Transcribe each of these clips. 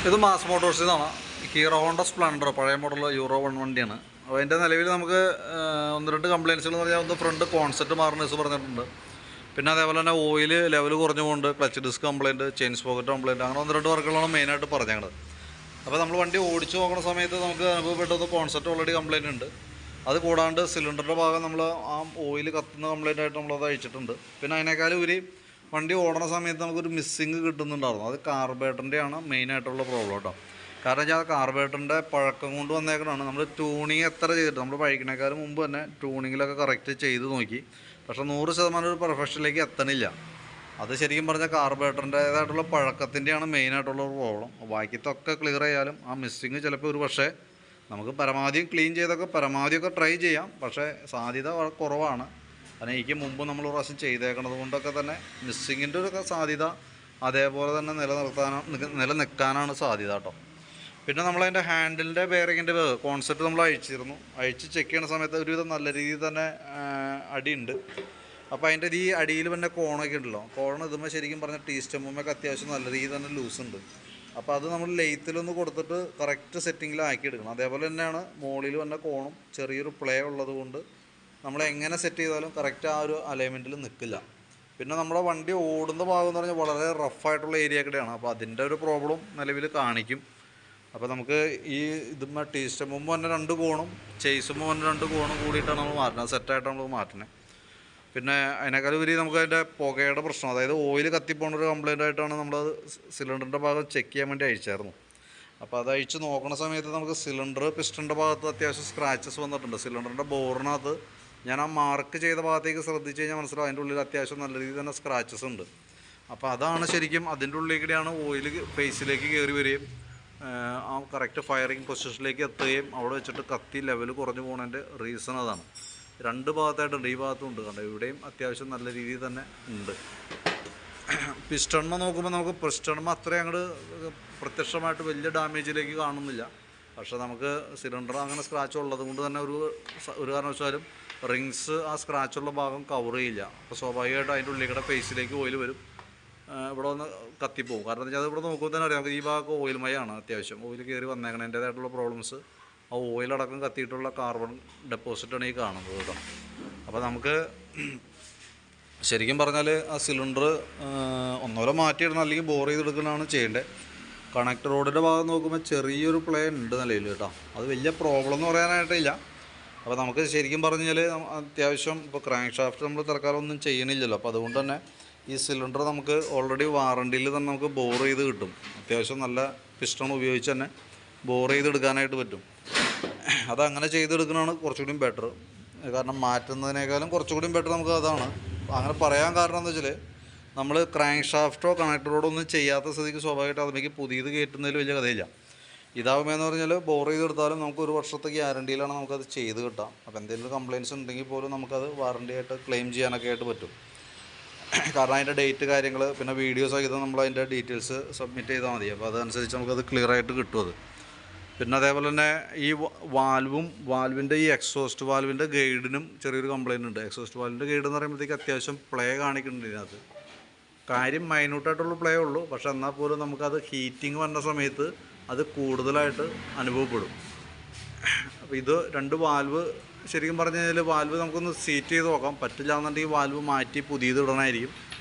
ഇത് മാസ് മോട്ടോഴ്സിൽ നിന്നാണ്. Hero Honda Splendor പഴയ മോഡൽ യൂറോ 1 വണ്ടിയാണ്. അപ്പോൾ അതിൻ്റെ നിലവിൽ നമുക്ക് 1-2 കംപ്ലയിൻസുകൾ എന്ന് പറഞ്ഞാൽ ഒന്ന് ഫ്രണ്ട് കോൺസെപ്റ്റ് മാറുന്ന പറഞ്ഞിട്ടുണ്ട്. പിന്നെ അതേപോലെ തന്നെ ഓയിൽ ലെവൽ കുറഞ്ഞുകൊണ്ട് clutch disc complaint, chain sprocket complaint, അങ്ങനെ 1-2 വർക്കുകളാണ് മെയിനായിട്ട് പറഞ്ഞത്. അപ്പോൾ നമ്മൾ വണ്ടി ഓടിച്ച് നോക്കുന്ന സമയത്ത് നമുക്ക് അനുഭവപ്പെട്ടത് കോൺസെപ്റ്റ് ഓൾറെഡി കംപ്ലയിൻ്റ് ഉണ്ട്. അത് കൂടാണ്ട് സിലിണ്ടറിൻ്റെ ഭാഗം നമ്മൾ ആ ഓയിൽ കത്തുന്ന കംപ്ലയിൻ്റ് ആയിട്ട് നമ്മളത് അയച്ചിട്ടുണ്ട്. പിന്നെ അതിനേക്കാളും ഒരു വണ്ടി ഓടുന്ന സമയത്ത് നമുക്കൊരു മിസ്സിങ് കിട്ടുന്നുണ്ടായിരുന്നു. അത് കാർബേറ്ററിൻ്റെയാണ് മെയിനായിട്ടുള്ള പ്രോബ്ലം കേട്ടോ. കാരണം വെച്ചാൽ കാർബേറ്ററിൻ്റെ പഴക്കം കൊണ്ട് വന്നേക്കണതാണ്. നമ്മൾ ട്യൂണിങ് എത്ര ചെയ്തിട്ട് നമ്മൾ പഴിക്കണേക്കാളും മുമ്പ് തന്നെ ട്യൂണിങ്ങിലൊക്കെ കറക്റ്റ് ചെയ്ത് നോക്കി. പക്ഷേ 100% ഒരു പെർഫെക്ഷനിലേക്ക് എത്തണില്ല. അത് ശരിക്കും പറഞ്ഞാൽ കാർബേറ്ററിൻ്റേതായിട്ടുള്ള പഴക്കത്തിൻ്റെയാണ് മെയിനായിട്ടുള്ള ഒരു പ്രോബ്ലം. ബാക്കിത്തൊക്കെ ക്ലിയർ ചെയ്യാലും ആ മിസ്സിങ് ചിലപ്പോൾ ഒരു പക്ഷേ നമുക്ക് പരമാവധി ക്ലീൻ ചെയ്തൊക്കെ പരമാവധിയൊക്കെ ട്രൈ ചെയ്യാം. പക്ഷേ സാധ്യത കുറവാണ്. കാരണം എനിക്ക് മുമ്പ് നമ്മൾ ഒരു പ്രാവശ്യം ചെയ്തേക്കണത് കൊണ്ടൊക്കെ തന്നെ മിസ്സിങ്ങിൻ്റെ ഒരു സാധ്യത അതേപോലെ തന്നെ നിലനിൽക്കാനാണ് സാധ്യത കേട്ടോ. പിന്നെ നമ്മളതിൻ്റെ ഹാൻഡിലിൻ്റെ ബെയറിങ്ങിൻ്റെ കോൺസെപ്റ്റ് നമ്മൾ അഴിച്ചിരുന്നു. അഴിച്ച് ചെക്ക് ചെയ്യുന്ന സമയത്ത് ഒരുവിധം നല്ല രീതിയിൽ തന്നെ അടിയുണ്ട്. അപ്പോൾ അതിൻ്റെ ഈ അടിയിൽ തന്നെ കോണൊക്കെ ഉണ്ടല്ലോ, കോൺ ഇതുമ്പോൾ ശരിക്കും പറഞ്ഞാൽ ടീ സ്റ്റെമ്പുമൊക്കെ അത്യാവശ്യം നല്ല രീതിയിൽ തന്നെ ലൂസുണ്ട്. അപ്പോൾ അത് നമ്മൾ ലെയ്ത്തിലൊന്ന് കൊടുത്തിട്ട് കറക്റ്റ് സെറ്റിങ്ങിലാക്കി എടുക്കണം. അതേപോലെ തന്നെയാണ് മുകളിൽ വന്ന കോണും ചെറിയൊരു പ്ലേ ഉള്ളത് കൊണ്ട് നമ്മൾ എങ്ങനെ സെറ്റ് ചെയ്താലും കറക്റ്റ് ആ ഒരു അലൈൻമെൻറ്റിൽ നിൽക്കില്ല. പിന്നെ നമ്മുടെ വണ്ടി ഓടുന്ന ഭാഗം എന്ന് പറഞ്ഞാൽ വളരെ റഫായിട്ടുള്ള ഏരിയ കൂടെയാണ്. അപ്പോൾ അതിൻ്റെ ഒരു പ്രോബ്ലം നിലവിൽ കാണിക്കും. അപ്പോൾ നമുക്ക് ഈ ഇതുമ്പോൾ ടീ സ്റ്റെമ്പുമ്പോൾ തന്നെ 2 കോണും ചേസുമ്പോൾ തന്നെ 2 കോണും കൂടിയിട്ടാണ് നമ്മൾ മാറ്റുന്നത്, സെറ്റായിട്ട് നമ്മൾ മാറ്റുന്നത്. പിന്നെ അതിനേക്കാളും ഉപരി നമുക്ക് അതിൻ്റെ പുകയുടെ പ്രശ്നം, അതായത് ഓയിൽ കത്തിപ്പോണ ഒരു കംപ്ലയിൻ്റ് ആയിട്ടാണ് നമ്മളത് സിലിണ്ടറിൻ്റെ ഭാഗം ചെക്ക് ചെയ്യാൻ വേണ്ടി അയച്ചായിരുന്നു. അപ്പോൾ അത് അഴിച്ച് നോക്കുന്ന സമയത്ത് നമുക്ക് സിലിണ്ടർ പിസ്റ്റണിൻ്റെ ഭാഗത്ത് അത്യാവശ്യം സ്ക്രാച്ചസ് വന്നിട്ടുണ്ട്. സിലിണ്ടറിൻ്റെ ബോറിനകത്ത് ഞാൻ ആ മാർക്ക് ചെയ്ത ഭാഗത്തേക്ക് ശ്രദ്ധിച്ച് കഴിഞ്ഞാൽ മനസ്സിലാവും അതിൻ്റെ ഉള്ളിൽ അത്യാവശ്യം നല്ല രീതിയിൽ തന്നെ സ്ക്രാച്ചസ് ഉണ്ട്. അപ്പോൾ അതാണ് ശരിക്കും അതിൻ്റെ ഉള്ളിലേക്കൂടെയാണ് ഓയിൽ ഫേസിലേക്ക് കയറി വരികയും ആ കറക്റ്റ് ഫയറിങ് പൊസിഷനിലേക്ക് എത്തുകയും അവിടെ വെച്ചിട്ട് കത്തി ലെവൽ കുറഞ്ഞു പോകുന്നതിൻ്റെ റീസൺ അതാണ്. 2 ഭാഗത്തായിട്ടുണ്ട്, ഈ ഭാഗത്തും ഉണ്ട്. കണ്ടോ, ഇവിടെയും അത്യാവശ്യം നല്ല രീതിയിൽ തന്നെ ഉണ്ട്. പിസ്റ്റൺമ നോക്കുമ്പോൾ നമുക്ക് പിസ്റ്റൺമ അത്രയും അങ്ങോട്ട് പ്രത്യക്ഷമായിട്ട് വലിയ ഡാമേജിലേക്ക് കാണുന്നില്ല. പക്ഷേ നമുക്ക് സിലിണ്ടർ അങ്ങനെ സ്ക്രാച്ച് ഉള്ളത് കൊണ്ട് തന്നെ ഒരു കാരണവശാലും റിങ്സ് ആ സ്ക്രാച്ചുള്ള ഭാഗം കവർ ചെയ്യില്ല. അപ്പോൾ സ്വാഭാവികമായിട്ട് അതിൻ്റെ ഉള്ളിൽ കൂടെ ഫേസിലേക്ക് ഓയിൽ വരും, ഇവിടെ വന്ന് കത്തിപ്പോവും. കാരണം എന്താ വെച്ചാൽ അത് ഇവിടെ നോക്കുമ്പോൾ തന്നെ അറിയാം നമുക്ക് ഈ ഭാഗം ഓയിൽ മയാണ്, അത്യാവശ്യം ഓയിൽ കയറി വന്നേക്കണതിൻ്റേതായിട്ടുള്ള പ്രോബ്ലംസ് ആ ഓയിലടക്കം കത്തിയിട്ടുള്ള കാർബൺ ഡെപ്പോസിറ്റാണ് ഈ കാണുന്നത് കേട്ടോ. അപ്പോൾ നമുക്ക് ശരിക്കും പറഞ്ഞാൽ ആ സിലിണ്ടർ ഒന്നോടെ മാറ്റിയിടണം, അല്ലെങ്കിൽ ബോർ ചെയ്തെടുക്കണതാണ് ചെയ്യേണ്ടത്. കണക്ടർ റോഡിൻ്റെ ഭാഗം നോക്കുമ്പോൾ ചെറിയൊരു പ്ലേ ഉണ്ട് നിലയിൽ കേട്ടോ. അത് വലിയ പ്രോബ്ലം എന്ന് പറയാനായിട്ടില്ല. അപ്പോൾ നമുക്ക് ശരിക്കും പറഞ്ഞു കഴിഞ്ഞാൽ അത്യാവശ്യം ഇപ്പോൾ ക്രാങ്ക് ഷാഫ്റ്റ് നമ്മൾ തൽക്കാലം ഒന്നും ചെയ്യണില്ലല്ലോ. അപ്പോൾ അതുകൊണ്ട് തന്നെ ഈ സിലിണ്ടർ നമുക്ക് ഓൾറെഡി വാറണ്ടിയിൽ തന്നെ നമുക്ക് ബോർ ചെയ്ത് കിട്ടും. അത്യാവശ്യം നല്ല പിസ്റ്റൺ ഉപയോഗിച്ച് തന്നെ ബോർ ചെയ്തെടുക്കാനായിട്ട് പറ്റും. അതങ്ങനെ ചെയ്തെടുക്കുന്നതാണ് കുറച്ചുകൂടി ബെറ്റർ. കാരണം മാറ്റുന്നതിനേക്കാളും കുറച്ചുകൂടി ബെറ്റർ നമുക്ക് അതാണ്. അങ്ങനെ പറയാൻ കാരണം എന്താ വെച്ചാൽ നമ്മൾ ക്രാങ്ക് ഷാഫ്റ്റോ കണക്ടർ റോഡോ ഒന്നും ചെയ്യാത്ത സ്ഥിതിക്ക് സ്വാഭാവികമായിട്ട് അതിലേക്ക് പുതിയത് കയറ്റുന്നതിൽ വലിയ കഥയില്ല. ഇതാകുമ്പോഴെന്ന് പറഞ്ഞാൽ ബോർ ചെയ്തെടുത്താലും നമുക്ക് 1 വർഷത്തെ ഗ്യാരണ്ടിയിലാണ് നമുക്കത് ചെയ്ത് കിട്ടാം. അപ്പോൾ എന്തെങ്കിലും കംപ്ലയിൻറ്റ്സ് ഉണ്ടെങ്കിൽ പോലും നമുക്കത് വാറണ്ടി ആയിട്ട് ക്ലെയിം ചെയ്യാനൊക്കെ ആയിട്ട് പറ്റും. കാരണം അതിൻ്റെ ഡേറ്റ് കാര്യങ്ങൾ പിന്നെ വീഡിയോസ് സഹിതം നമ്മൾ അതിൻ്റെ ഡീറ്റെയിൽസ് സബ്മിറ്റ് ചെയ്താൽ മതി. അപ്പോൾ അതനുസരിച്ച് നമുക്കത് ക്ലിയർ ആയിട്ട് കിട്ടും. അത് പിന്നെ അതേപോലെ തന്നെ ഈ വാൽവിൻ്റെ ഈ എക്സോസ്റ്റ് വാൽവിൻ്റെ ഗൈഡിനും ചെറിയൊരു കംപ്ലയിൻ്റ് ഉണ്ട്. എക്സോസ്റ്റ് വാൽവിൻ്റെ ഗൈഡ് എന്ന് പറയുമ്പോഴത്തേക്ക് അത്യാവശ്യം പ്ലേ കാണിക്കുന്നുണ്ട് ഇതിനകത്ത്. കാര്യം മൈന്യൂട്ടായിട്ടുള്ള പ്ലേ ഉള്ളൂ, പക്ഷെ എന്നാൽ പോലും നമുക്കത് ഹീറ്റിംഗ് വന്ന സമയത്ത് അത് കൂടുതലായിട്ട് അനുഭവപ്പെടും. അപ്പോൾ ഇത് 2 വാൽവ് ശരിക്കും പറഞ്ഞു കഴിഞ്ഞാൽ വാൽവ് നമുക്കൊന്ന് സീറ്റ് ചെയ്ത് നോക്കാം. പറ്റില്ല എന്നുണ്ടെങ്കിൽ വാൽവ് മാറ്റി പുതിയത് ഇടണമായിരിക്കും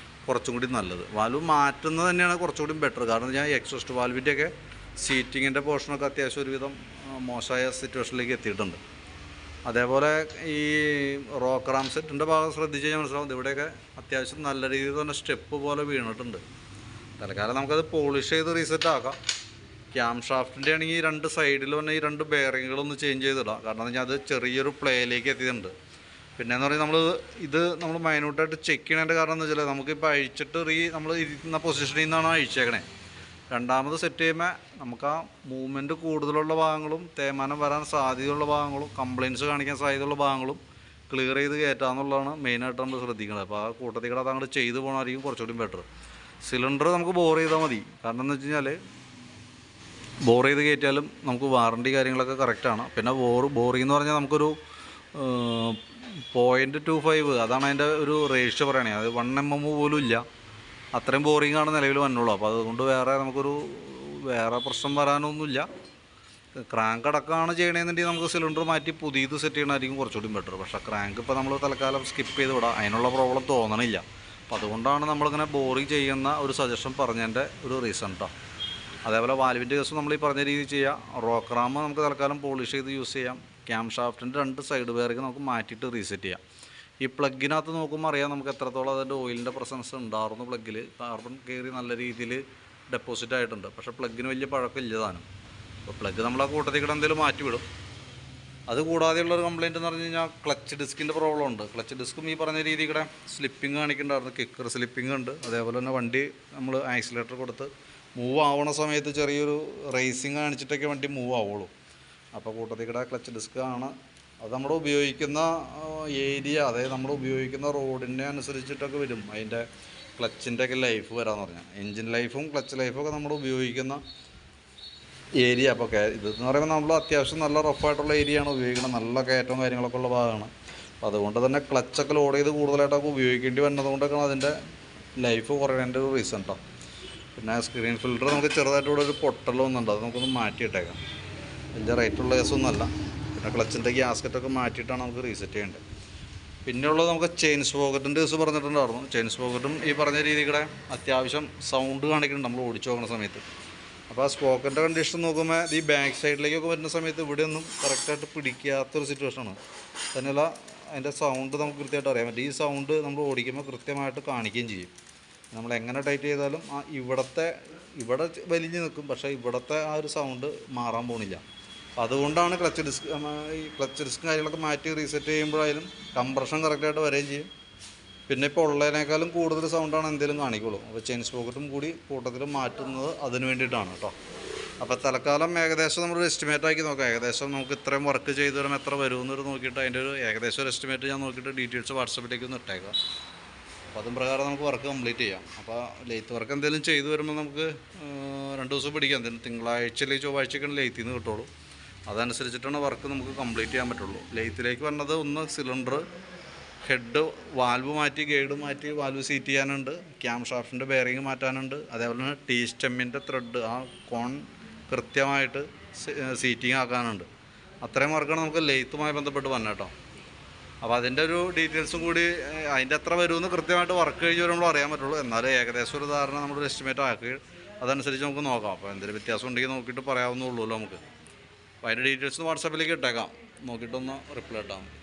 കുറച്ചും കൂടി നല്ലത്. വാൽവ് മാറ്റുന്നത് തന്നെയാണ് കുറച്ചുകൂടി ബെറ്റർ. കാരണം ഞാൻ എക്സോസ്റ്റ് വാൽവിൻ്റെയൊക്കെ സീറ്റിങ്ങിൻ്റെ പോർഷനൊക്കെ അത്യാവശ്യം ഒരുവിധം മോശമായ സിറ്റുവേഷനിലേക്ക് എത്തിയിട്ടുണ്ട്. അതേപോലെ ഈ റോക്ക് റാം സെറ്റിൻ്റെ ഭാഗം ശ്രദ്ധിച്ച് കഴിഞ്ഞാൽ മനസ്സിലാവും ഇവിടെയൊക്കെ അത്യാവശ്യം നല്ല രീതിയിൽ തന്നെ സ്റ്റെപ്പ് പോലെ വീണിട്ടുണ്ട്. തൽക്കാലം നമുക്കത് പോളിഷ് ചെയ്ത് റീസെറ്റ് ആക്കാം. ക്യാം ഷാഫ്റ്റിൻ്റെ ആണെങ്കിൽ 2 സൈഡിൽ തന്നെ ഈ 2 ബെയറിങ്ങുകളൊന്ന് ചേഞ്ച് ചെയ്തിടാം. കാരണം എന്താ വെച്ചാൽ അത് ചെറിയൊരു പ്ലേയിലേക്ക് എത്തിയിട്ടുണ്ട്. പിന്നെയെന്ന് പറഞ്ഞാൽ നമ്മൾ മൈന്യൂട്ടായിട്ട് ചെക്ക് ചെയ്യണതിൻ്റെ കാരണം എന്താ വെച്ചാൽ നമുക്കിപ്പോൾ അഴിച്ചിട്ട് നമ്മൾ ഇരിക്കുന്ന പൊസിഷനിൽ നിന്നാണ് അഴിച്ചേക്കണേ. രണ്ടാമത് സെറ്റ് ചെയ്യുമ്പോൾ നമുക്ക് ആ മൂവ്മെൻറ്റ് കൂടുതലുള്ള ഭാഗങ്ങളും തേയ്മാനം വരാൻ സാധ്യതയുള്ള ഭാഗങ്ങളും കംപ്ലയിൻറ്റ്സ് കാണിക്കാൻ സാധ്യതയുള്ള ഭാഗങ്ങളും ക്ലിയർ ചെയ്ത് കയറ്റാമെന്നുള്ളതാണ് മെയിനായിട്ട് നമ്മൾ ശ്രദ്ധിക്കുന്നത്. അപ്പോൾ ആ കൂട്ടത്തിൽ കൂടെ അതങ്ങോട്ട് ചെയ്ത് പോകണമായിരിക്കും കുറച്ചുകൂടി ബെറ്റർ. സിലിണ്ടർ നമുക്ക് ബോർ ചെയ്താൽ മതി. കാരണം എന്ന് വെച്ച് കഴിഞ്ഞാൽ ബോർ ചെയ്ത് കയറ്റിയാലും നമുക്ക് വാറണ്ടി കാര്യങ്ങളൊക്കെ കറക്റ്റാണ്. പിന്നെ ബോറിംഗ് എന്ന് പറഞ്ഞാൽ നമുക്കൊരു 0.25 അതാണ് അതിൻ്റെ ഒരു റേഷ്യോ പറയണേ. അത് 1 mm പോലും ഇല്ല. അത്രയും ബോറിങ്ങാണ് നിലവിൽ വന്നുള്ളൂ. അപ്പോൾ അതുകൊണ്ട് വേറെ നമുക്കൊരു വേറെ പ്രശ്നം വരാനൊന്നുമില്ല. ക്രാങ്ക് അടക്കമാണ് ചെയ്യണമെന്നുണ്ടെങ്കിൽ നമുക്ക് സിലിണ്ടർ മാറ്റി പുതിയത് സെറ്റ് ചെയ്യണമായിരിക്കും കുറച്ചുകൂടി ബെറ്റർ. പക്ഷേ ക്രാങ്ക് ഇപ്പോൾ നമ്മൾ തൽക്കാലം സ്കിപ്പ് ചെയ്ത് വിടാം, അതിനുള്ള പ്രോബ്ലം തോന്നണില്ല. അപ്പോൾ അതുകൊണ്ടാണ് നമ്മളിങ്ങനെ ബോറിങ് ചെയ്യുന്ന ഒരു സജഷൻ പറഞ്ഞതിൻ്റെ ഒരു റീസൺ കേട്ടോ. അതേപോലെ വാൽവിൻ്റെ കേസ് നമ്മൾ ഈ പറഞ്ഞ രീതിയിൽ ചെയ്യാം. റോക്ക് റാം നമുക്ക് തൽക്കാലം പോളിഷ് ചെയ്ത് യൂസ് ചെയ്യാം. ക്യാം ഷാഫ്റ്റിൻ്റെ 2 സൈഡ് ബെയറിംഗ് നമുക്ക് മാറ്റിയിട്ട് റീസെറ്റ് ചെയ്യാം. ഈ പ്ലഗിനകത്ത് നോക്കുമ്പോൾ അറിയാം നമുക്ക് എത്രത്തോളം അതിൻ്റെ ഓയിലിൻ്റെ പ്രസൻസ് ഉണ്ടായിരുന്നു. പ്ലഗിൽ കാർബൺ കയറി നല്ല രീതിയിൽ ഡെപ്പോസിറ്റ് ആയിട്ടുണ്ട്. പക്ഷേ പ്ലഗിന് വലിയ പഴക്കമില്ല താനും. അപ്പോൾ പ്ലഗ് നമ്മൾ ആ കൂട്ടത്തിൽ കൂടെ എന്തെങ്കിലും മാറ്റിവിടും. അത് കൂടാതെയുള്ളൊരു കംപ്ലയിൻറ്റ് എന്ന് പറഞ്ഞു കഴിഞ്ഞാൽ ക്ലച്ച് ഡിസ്കിൻ്റെ പ്രോബ്ലം ഉണ്ട്. ക്ലച്ച് ഡിസ്കും ഈ പറഞ്ഞ രീതിയിൽ കൂടെ സ്ലിപ്പിങ് കാണിക്കുന്നുണ്ടായിരുന്നു. കിക്കർ സ്ലിപ്പിംഗ് ഉണ്ട്. അതേപോലെ തന്നെ വണ്ടി നമ്മൾ ആക്സിലേറ്റർ കൊടുത്ത് മൂവ് ആവണ സമയത്ത് ചെറിയൊരു റേസിങ് കാണിച്ചിട്ടൊക്കെ വണ്ടി മൂവ് ആവുള്ളൂ. അപ്പോൾ കൂട്ടത്തിൽ കൂടെ ക്ലച്ച് ഡിസ്ക് ആണ്. അത് നമ്മൾ ഉപയോഗിക്കുന്ന ഏരിയ, അതായത് നമ്മൾ ഉപയോഗിക്കുന്ന റോഡിനെ അനുസരിച്ചിട്ടൊക്കെ വരും അതിൻ്റെ ക്ലച്ചിൻ്റെയൊക്കെ ലൈഫ് വരാമെന്ന് പറഞ്ഞാൽ. എൻജിൻ ലൈഫും ക്ലച്ച് ലൈഫും ഒക്കെ നമ്മൾ ഉപയോഗിക്കുന്ന ഏരിയ. അപ്പോൾ ഇതെന്ന് പറയുമ്പോൾ നമ്മൾ അത്യാവശ്യം നല്ല റഫായിട്ടുള്ള ഏരിയയാണ് ഉപയോഗിക്കുന്നത്. നല്ല കയറ്റവും കാര്യങ്ങളൊക്കെ ഉള്ള ഭാഗമാണ്. അപ്പോൾ അതുകൊണ്ട് തന്നെ ക്ലച്ചൊക്കെ ലോഡ് ചെയ്ത് കൂടുതലായിട്ടൊക്കെ ഉപയോഗിക്കേണ്ടി വരുന്നതുകൊണ്ടൊക്കെയാണ് അതിൻ്റെ ലൈഫ് കുറയേണ്ട ഒരു റീസൺ കേട്ടോ. പിന്നെ സ്ക്രീൻ ഫിൽറ്റർ നമുക്ക് ചെറുതായിട്ടൂടെ ഒരു പൊട്ടലൊന്നുണ്ട്, അത് നമുക്കൊന്ന് മാറ്റിയിട്ടേക്കാം. വലിയ റേറ്റുള്ള കേസൊന്നുമല്ല. പിന്നെ ക്ലച്ചിൻ്റെ ഗ്യാസ്കറ്റൊക്കെ മാറ്റിയിട്ടാണ് നമുക്ക് റീസെറ്റ് ചെയ്യേണ്ടത്. പിന്നെയുള്ളത് നമുക്ക് ചെയിൻ സ്പോക്കറ്റിൻ്റെ കേസ് പറഞ്ഞിട്ടുണ്ടായിരുന്നു. ചെയിൻ സ്പോക്കറ്റും ഈ പറഞ്ഞ രീതിയുടെ അത്യാവശ്യം സൗണ്ട് കാണിക്കുന്നുണ്ട് നമ്മൾ ഓടിച്ചു പോകുന്ന സമയത്ത്. അപ്പോൾ ആ സ്പോക്കറ്റിൻ്റെ കണ്ടീഷൻ നോക്കുമ്പോൾ ഈ ബാക്ക് സൈഡിലേക്കൊക്കെ വരുന്ന സമയത്ത് ഇവിടെയൊന്നും കറക്റ്റായിട്ട് പിടിക്കാത്തൊരു സിറ്റുവേഷനാണ്. തന്നെയല്ല അതിൻ്റെ സൗണ്ട് നമുക്ക് കൃത്യമായിട്ട് അറിയാൻ പറ്റും. ഈ സൗണ്ട് നമ്മൾ ഓടിക്കുമ്പോൾ കൃത്യമായിട്ട് കാണിക്കുകയും ചെയ്യും. നമ്മൾ എങ്ങനെ ടൈറ്റ് ചെയ്താലും ഇവിടെ വലിഞ്ഞ് നിൽക്കും, പക്ഷേ ഇവിടുത്തെ ആ ഒരു സൗണ്ട് മാറാൻ പോണില്ല. അതുകൊണ്ടാണ് ക്ലച്ച് ഡിസ്കും കാര്യങ്ങളൊക്കെ മാറ്റി റീസെറ്റ് ചെയ്യുമ്പോഴായാലും കംപ്രഷൻ കറക്റ്റായിട്ട് വരികയും ചെയ്യും. പിന്നെ ഇപ്പോൾ ഉള്ളതിനേക്കാളും കൂടുതൽ സൗണ്ടാണ് എന്തെങ്കിലും കാണിക്കുള്ളൂ. അപ്പോൾ ചെയിൻ സ്പോക്കറ്റും കൂടി കൂട്ടത്തിൽ മാറ്റുന്നത് അതിന് വേണ്ടിയിട്ടാണ് കേട്ടോ. അപ്പോൾ തൽക്കാലം ഏകദേശം നമ്മളൊരു എസ്റ്റിമേറ്റ് ആക്കി നോക്കാം. ഏകദേശം നമുക്ക് ഇത്രയും വർക്ക് ചെയ്ത് വരുമ്പോൾ എത്ര വരുമെന്നൊരു നോക്കിയിട്ട് അതിൻ്റെ ഒരു ഏകദേശം ഒരു എസ്റ്റിമേറ്റ് ഞാൻ നോക്കിയിട്ട് ഡീറ്റെയിൽസ് വാട്സപ്പിലേക്ക് ഒന്ന് ഇട്ടേക്കാം. അപ്പോൾ അതും പ്രകാരം നമുക്ക് വർക്ക് കംപ്ലീറ്റ് ചെയ്യാം. അപ്പോൾ ലെയ്ത്ത് വർക്ക് എന്തെങ്കിലും ചെയ്തു വരുമ്പോൾ നമുക്ക് 2 ദിവസം പിടിക്കാം. എന്തെങ്കിലും തിങ്കളാഴ്ച അല്ലെങ്കിൽ ചൊവ്വാഴ്ചയ്ക്കാണ് ലെയ്ത്തിൽ നിന്ന് കിട്ടുള്ളൂ. അതനുസരിച്ചിട്ടാണ് വർക്ക് നമുക്ക് കംപ്ലീറ്റ് ചെയ്യാൻ പറ്റുള്ളൂ. ലെയ്ത്തിലേക്ക് വന്നത് ഒന്ന് സിലിണ്ടർ ഹെഡ് വാൽവ് മാറ്റി ഗൈഡ് മാറ്റി വാൽവ് സീറ്റ് ചെയ്യാനുണ്ട്. ക്യാം ഷാഫ്റ്റിൻ്റെ ബെയറിങ് മാറ്റാനുണ്ട്. അതേപോലെ തന്നെ ടീ സ്റ്റെമ്മിൻ്റെ ത്രെഡ് ആ കോൺ കൃത്യമായിട്ട് സീറ്റിങ് ആക്കാനുണ്ട്. അത്രയും വർക്കാണ് നമുക്ക് ലെയ്ത്തുമായി ബന്ധപ്പെട്ട് വന്നത് കേട്ടോ. അപ്പോൾ അതിൻ്റെ ഒരു ഡീറ്റെയിൽസും കൂടി അതിൻ്റെ എത്ര വരുമെന്ന് കൃത്യമായിട്ട് വർക്ക് കഴിഞ്ഞ് വരുമ്പോൾ അറിയാൻ പറ്റുള്ളൂ. എന്നാലും ഏകദേശം ഒരു ധാരണ നമ്മളൊരു എസ്റ്റിമേറ്റ് ആക്കി അതനുസരിച്ച് നമുക്ക് നോക്കാം. അപ്പോൾ എന്തെങ്കിലും വ്യത്യാസം ഉണ്ടെങ്കിൽ നോക്കിയിട്ട് പറയാവുന്നുള്ളൂ നമുക്ക്. അപ്പോൾ അതിൻ്റെ ഡീറ്റെയിൽസ് വാട്സാപ്പിലേക്ക് ഇട്ടേക്കാം. നോക്കിയിട്ടൊന്ന് റിപ്ലൈ ഇട്ടാൽ മതി.